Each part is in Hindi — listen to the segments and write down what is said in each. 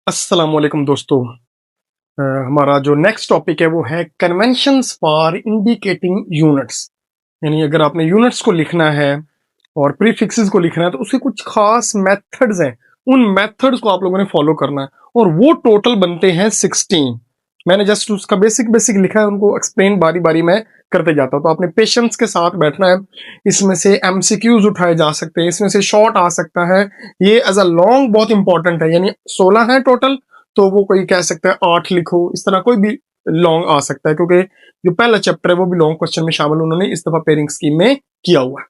अस्सलाम वालेकुम दोस्तों। हमारा जो नेक्स्ट टॉपिक है वो है कन्वेंशंस फॉर इंडिकेटिंग यूनिट्स। यानी अगर आपने यूनिट्स को लिखना है और प्रीफिक्सेस को लिखना है तो उसके कुछ खास मेथड्स हैं। उन मेथड्स को आप लोगों ने फॉलो करना है और वो टोटल बनते हैं 16। मैंने जस्ट उसका बेसिक बेसिक लिखा है, उनको एक्सप्लेन बारी बारी में करते जाता हूँ, तो आपने पेशेंस के साथ बैठना है। इसमें से एमसीक्यूज उठाए जा सकते हैं, इसमें से शॉर्ट आ सकता है, ये एज अ लॉन्ग बहुत इंपॉर्टेंट है। यानी 16 है टोटल, तो वो कोई कह सकता है 8 लिखो, इस तरह कोई भी लॉन्ग आ सकता है, क्योंकि जो पहला चैप्टर है वो भी लॉन्ग क्वेश्चन में शामिल उन्होंने इस दफा पेयरिंग स्कीम में किया हुआ है।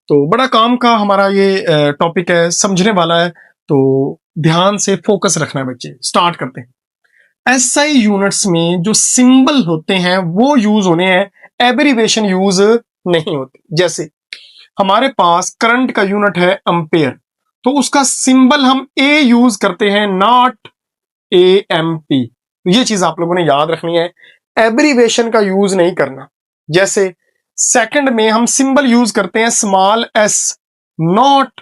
तो बड़ा काम का हमारा ये टॉपिक है, समझने वाला है, तो ध्यान से फोकस रखना है बच्चे। स्टार्ट करते हैं। एसआई यूनिट्स में जो सिंबल होते हैं वो यूज होने हैं, एब्रीवेशन यूज नहीं होते। जैसे हमारे पास करंट का यूनिट है एम्पेयर, तो उसका सिंबल हम ए यूज करते हैं, नॉट एएमपी। ये चीज आप लोगों ने याद रखनी है, एब्रीवेशन का यूज नहीं करना। जैसे सेकंड में हम सिंबल यूज करते हैं स्मॉल एस, नॉट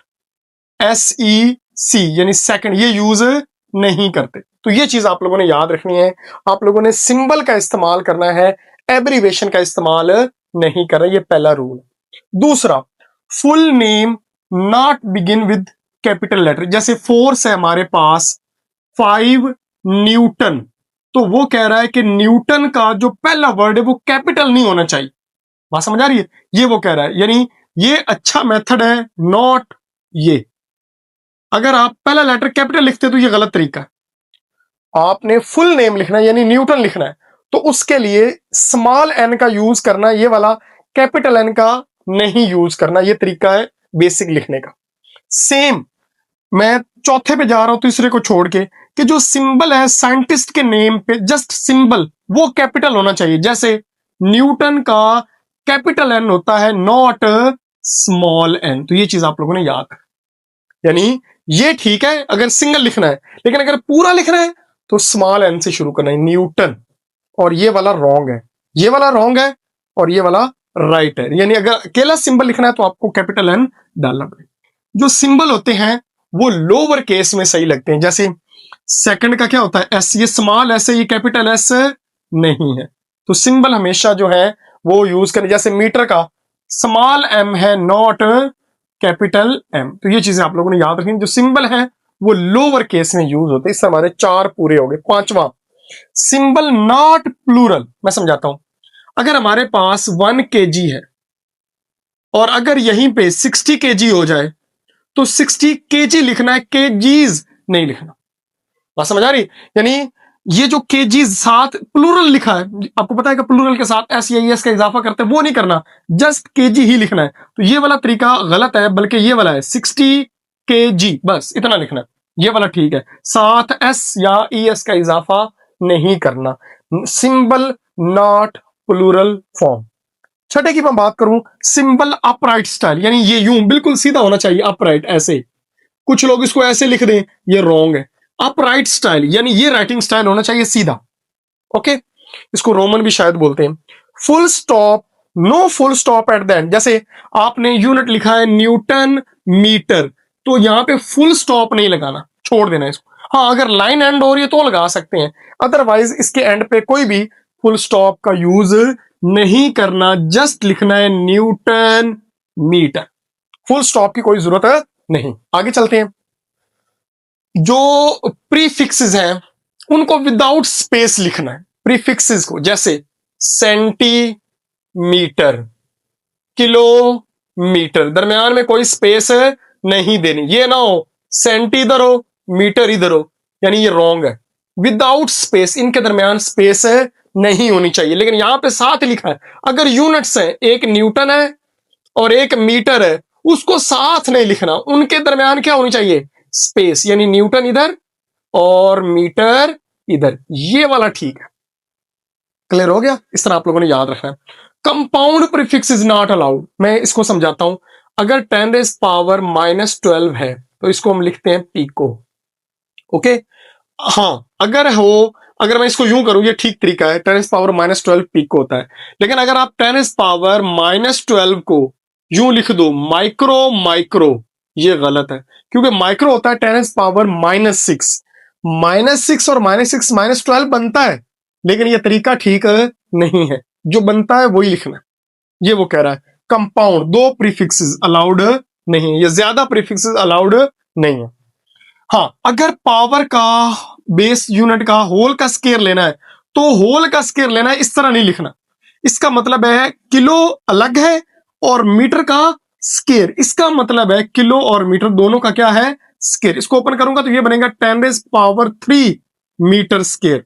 SEC, यानी सेकंड, ये यूज नहीं करते। तो ये चीज आप लोगों ने याद रखनी है। आप लोगों ने सिंबल का इस्तेमाल करना है, एब्रीवेशन का इस्तेमाल नहीं करना, ये पहला रूल। दूसरा, full name not begin with capital letter. जैसे फोर्स है हमारे पास 5 न्यूटन, तो वो कह रहा है कि न्यूटन का जो पहला वर्ड है वो कैपिटल नहीं होना चाहिए। बात समझ आ रही है? ये वो कह रहा है, यानी ये अच्छा मेथड है, नॉट ये। अगर आप पहला लेटर कैपिटल लिखते तो ये गलत तरीका है। आपने फुल नेम लिखना है, यानी न्यूटन लिखना है, तो उसके लिए स्मॉल एन का यूज करना है, ये वाला कैपिटल एन का नहीं यूज करना। ये तरीका है बेसिक लिखने का। सेम मैं चौथे पे जा रहा हूं, तीसरे को छोड़ के, कि जो सिंबल है साइंटिस्ट के नेम पे, जस्ट सिंबल वो कैपिटल होना चाहिए। जैसे न्यूटन का कैपिटल एन होता है, नॉट स्मॉल एन। तो ये चीज आप लोगों ने याद है। यानी ये ठीक है अगर सिंगल लिखना है, लेकिन अगर पूरा लिखना है तो स्मॉल एन से शुरू करना है, न्यूटन। और ये वाला रॉन्ग है, ये वाला रॉन्ग है, और ये वाला राइट है। यानी अगर अकेला सिंबल लिखना है तो आपको कैपिटल एन डालना पड़ेगा। जो सिंबल होते हैं वो लोअर केस में सही लगते हैं। जैसे सेकंड का क्या होता है, एस, ये स्मॉल एस है, ये कैपिटल एस नहीं है। तो सिंबल हमेशा जो है वो यूज करें। जैसे मीटर का स्मॉल एम है, नॉट कैपिटल एम। तो ये चीजें आप लोगों ने याद रखनी। जो सिंबल है वो लोअर केस में यूज होते हैं। इससे हमारे 4 पूरे हो गए। पांचवा, सिंबल नॉट प्लूरल। मैं समझाता हूं। अगर हमारे पास 1 kg है और अगर यहीं पे 60 kg हो जाए तो 60 kg लिखना है, केजीज नहीं लिखना। बात समझ आ रही? यानी ये जो केजीज साथ प्लूरल लिखा है, आपको पता है कि प्लूरल के साथ एस या एस का इजाफा करते हैं, वो नहीं करना, जस्ट केजी ही लिखना है। तो ये वाला तरीका गलत है, बल्कि ये वाला है 60 kg, बस इतना लिखना है। ये वाला ठीक है, साथ एस या एस का इजाफा नहीं करना। Symbol not plural form. छठे की मैं बात करूं, सिंबल अपराइट स्टाइल, यानी ये यूं बिल्कुल सीधा होना चाहिए, अपराइट ऐसे। कुछ लोग इसको ऐसे लिख दें, ये रॉन्ग है। अपराइट स्टाइल यानी ये राइटिंग स्टाइल होना चाहिए सीधा। ओके, इसको रोमन भी शायद बोलते हैं। Full stop, no full stop at the end. जैसे आपने यूनिट लिखा है न्यूटन मीटर, तो यहां पे फुल स्टॉप नहीं लगाना, छोड़ देना इसको। हाँ, अगर लाइन एंड हो रही है तो लगा सकते हैं, अदरवाइज इसके एंड पे कोई भी फुल स्टॉप का यूज नहीं करना। जस्ट लिखना है न्यूटन मीटर, फुल स्टॉप की कोई जरूरत नहीं। आगे चलते हैं। जो प्रीफिक्सेस हैं उनको विदाउट स्पेस लिखना है, प्रीफिक्सेस को। जैसे सेंटीमीटर, किलोमीटर, दरमियान में कोई स्पेस नहीं देनी। ये ना हो सेंटी इधर हो मीटर इधर हो, यानी ये रॉन्ग है। विदाउट स्पेस, इनके दरमियान स्पेस नहीं होनी चाहिए। लेकिन यहां पे साथ लिखा है, अगर यूनिट्स है, एक न्यूटन है और एक मीटर है, उसको साथ नहीं लिखना, उनके दरमियान क्या होनी चाहिए, स्पेस। यानी न्यूटन इधर और मीटर इधर, ये वाला ठीक है। क्लियर हो गया? इस तरह आप लोगों ने याद रखना है। Compound prefix is not allowed. मैं इसको समझाता हूं। अगर 10⁻⁻12 है तो इसको हम लिखते हैं पीको। ओके, हाँ, अगर मैं इसको यूं करूं, ये ठीक तरीका है, 10⁻12 पीको होता है। लेकिन अगर आप 10⁻12 को यूं लिख दो माइक्रो, ये गलत है, क्योंकि माइक्रो होता है 10⁻⁻6। -6 और -6 -12 बनता है, लेकिन ये तरीका ठीक नहीं है। जो बनता है वही लिखना है। ये वो कह रहा है कंपाउंड 2 प्रीफिक्सेस अलाउड नहीं है, ये ज्यादा प्रीफिक्सेस अलाउड नहीं है। हाँ, अगर पावर का बेस यूनिट का होल का स्केयर लेना है तो होल का स्केयर लेना है, इस तरह नहीं लिखना। इसका मतलब है किलो अलग है और मीटर का स्केयर, इसका मतलब है किलो और मीटर दोनों का क्या है, स्केयर। इसको ओपन करूंगा तो ये बनेगा 10⁻³ मीटर स्केयर,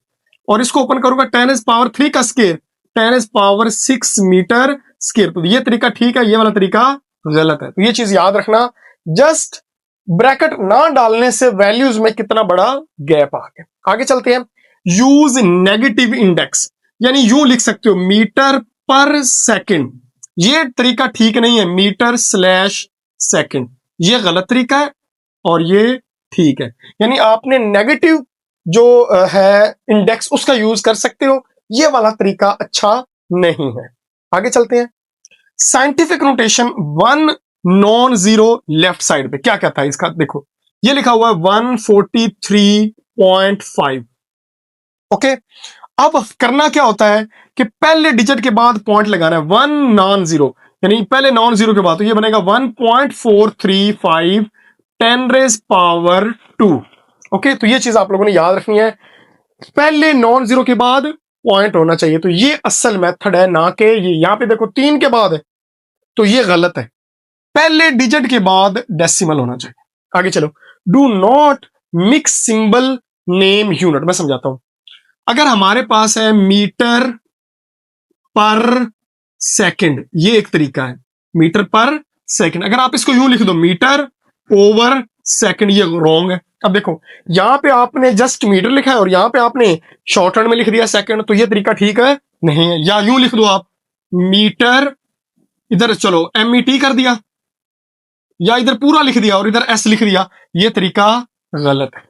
और इसको ओपन करूंगा 10⁻³ का स्केयर 10⁻6 मीटर स्केयर। तो ये तरीका ठीक है, ये वाला तरीका गलत है। तो ये चीज याद रखना, जस्ट ब्रैकेट ना डालने से वैल्यूज में कितना बड़ा गैप आ गया। आगे चलते हैं। यूज नेगेटिव इंडेक्स, यानी यूं लिख सकते हो मीटर पर सेकंड। ये तरीका ठीक नहीं है, मीटर/सेकंड, ये गलत तरीका है और ये ठीक है। यानी आपने नेगेटिव जो है इंडेक्स उसका यूज कर सकते हो, ये वाला तरीका अच्छा नहीं है। आगे चलते हैं। Scientific notation 1 non zero left side पे क्या कहता है इसका, देखो ये लिखा हुआ है 143.5। ओके, अब करना क्या होता है कि पहले डिजिट के बाद पॉइंट लगाना है, 1 नॉन जीरो, यानी पहले नॉन जीरो के बाद, तो ये बनेगा 1.435 10⁻²। ओके, तो ये चीज आप लोगों ने याद रखनी है, पहले नॉन जीरो के बाद पॉइंट होना चाहिए। तो ये असल मेथड है, ना कि ये यहां पे देखो 3 के बाद है, तो ये गलत है। पहले डिजिट के बाद डेसिमल होना चाहिए। आगे चलो। Do not mix symbol name unit, मैं समझाता हूं। अगर हमारे पास है मीटर पर सेकंड, ये एक तरीका है, मीटर पर सेकंड। अगर आप इसको यूं लिख दो मीटर ओवर सेकंड, ये रॉन्ग है। अब देखो यहां पे आपने जस्ट मीटर लिखा है और यहां पे आपने शॉर्ट हैंड में लिख दिया सेकंड, तो ये तरीका ठीक है नहीं है। या यूं लिख दो आप मीटर, इधर चलो MET कर दिया, या इधर पूरा लिख दिया और इधर S लिख दिया, ये तरीका गलत है।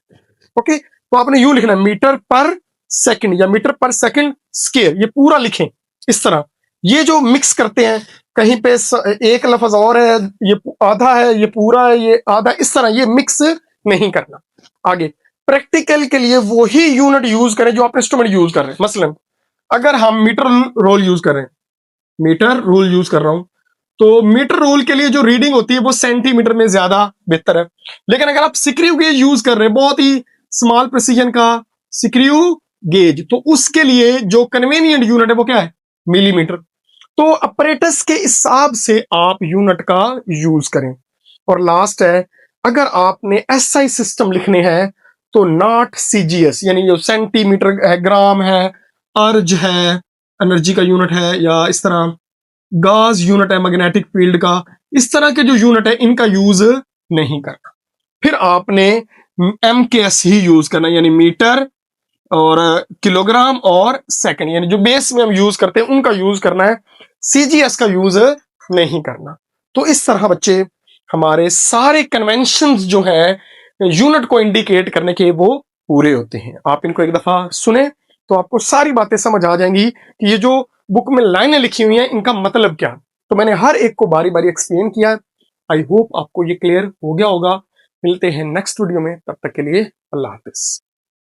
ओके, तो आपने यूं लिखना मीटर पर सेकंड या मीटर पर सेकंड स्क्वायर, ये पूरा लिखें इस तरह। ये जो मिक्स करते हैं, कहीं पे एक लफ्ज और है, ये आधा है, ये पूरा है, ये आधा, इस तरह ये मिक्स नहीं करना। आगे प्रैक्टिकल के लिए वही यूनिट यूज करें जो आप इंस्ट्रूमेंट यूज कर रहे हैं। मसलन अगर हम मीटर रोल यूज कर रहे हैं, मीटर रूल यूज कर रहा हूं, तो मीटर रूल के लिए जो रीडिंग होती है वो सेंटीमीटर में ज्यादा बेहतर है। लेकिन अगर आप स्क्रू गेज यूज कर रहे हैं, बहुत ही स्मॉल प्रिसीजन का स्क्रू गेज, तो उसके लिए जो कन्वीनियंट यूनिट है वो क्या है, मिलीमीटर। तो अपरेटस के हिसाब से आप यूनिट का यूज करें। और लास्ट है, अगर आपने SI सिस्टम लिखने हैं तो नॉट CGS, यानी जो सेंटीमीटर है, ग्राम है, अर्ज है, एनर्जी का यूनिट है, या इस तरह गाज यूनिट है मैग्नेटिक फील्ड का, इस तरह के जो यूनिट है इनका यूज नहीं करना। फिर आपने MKS ही यूज करना, यानी मीटर और किलोग्राम और सेकंड, यानी जो बेस में हम यूज करते हैं उनका यूज करना है, CGS का यूज नहीं करना। तो इस तरह बच्चे हमारे सारे कन्वेंशंस जो है यूनिट को इंडिकेट करने के वो पूरे होते हैं। आप इनको एक दफा सुने तो आपको सारी बातें समझ आ जाएंगी कि ये जो बुक में लाइनें लिखी हुई हैं इनका मतलब क्या। तो मैंने हर एक को बारी बारी एक्सप्लेन किया। आई होप आपको ये क्लियर हो गया होगा। मिलते हैं नेक्स्ट वीडियो में, तब तक के लिए अल्लाह हाफिज।